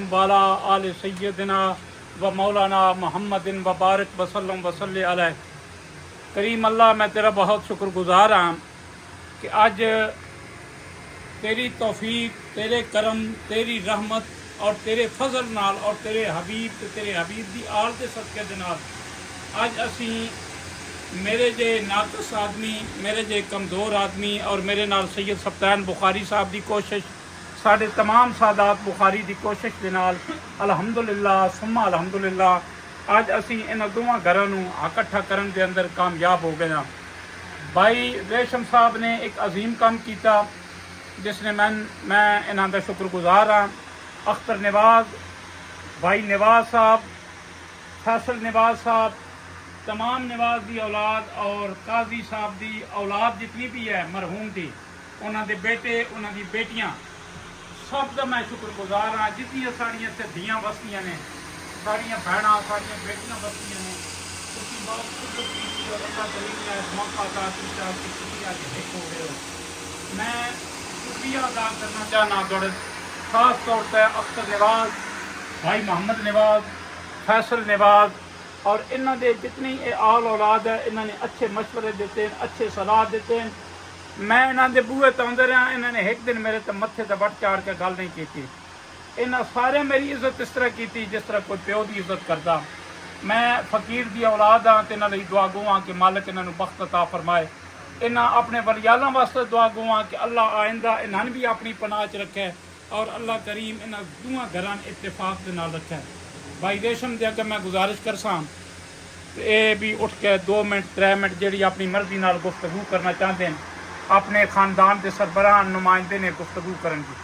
वाला आल सय्यदना व मौलाना मुहम्मदिन व बारिक वसल्लम वसल्ले अलैह। करीम अल्लाह, मैं तेरा बहुत शुक्रगुजार हाँ कि अज तेरी तौफीक, तेरे करम, तेरी रहमत और तेरे फजल नाल और तेरे हबीब की आल के सदके दे नाल अज असी मेरे जे नाकस आदमी, मेरे जे कमज़ोर आदमी और मेरे नाल सैयद सफ्तान बुखारी साहब की कोशिश, साढ़े तमाम सादात बुखारी की कोशिश के नाल अलहमदुलिल्लाह सुम्मा अलहमदुलिल्लाह अज असी इन्हां दोवां घरां नूं इकट्ठा करन दे अंदर कामयाब हो गए हाँ। भाई रेशम साहब ने एक अजीम काम किया जिसने मैं इन्हां दा शुक्रगुजार हाँ। अख्तर नवाज, भाई नवाज साहब, फैसल नवाज साहब, तमाम नवाज की औलाद और काजी साहब की औलाद जितनी भी है मरहूम की, उन्होंने बेटे, उन्होंने बेटियां, सब का मैं शुक्रगुजार हाँ। जितनी साड़ियाँ इतने धियाँ वसदियाँ ने, साड़ियाँ भैन, साड़ियाँ बेटियां वसदियाँ ने, उसकी बहुत खुद की और अल्लाह करीम ने मौका अदा किया कि शुक्रिया के हिक हो गए हो। मैं शुक्रिया अदा करना चाहना थोड़े खास तौर पर अख्तर नवाज, भाई मोहम्मद नवाज, फैसल नवाज और इन्हों के जितनी आल औलाद है, इन्होंने अच्छे मशवरे देते हैं, अच्छे सलाह देते हैं। मैं इन्हों के बूहे तो आते रहा, इन्होंने एक दिन मेरे तो मत्थे ते वट चाड़ के गल नहीं की। इन्होंने सारे मेरी इज्जत इस तरह की जिस तरह कोई प्यो की इज्जत करता। मैं फकीर की औलाद हाँ तो इन्होंने दुआ गो हाँ कि मालिक इन्होंने बख्त अता फरमाए। इन्हें अपने वलियालां वास्ते दुआ गो हाँ कि अल्लाह आइंदा इन्होंने भी अपनी पनाह च रखे और अल्लाह करीम इन्हों दोवां घरां इत्तेफाक के नाल रखे। भाई रेशम के अगर मैं गुजारिश कर सा ये भी उठ के 2 मिनट 3 मिनट जी अपनी मर्जी नाल गुफ्तगू करना चाहते हैं, अपने खानदान के सरबराह नुमाइंदे ने गुफ्तगू करन की।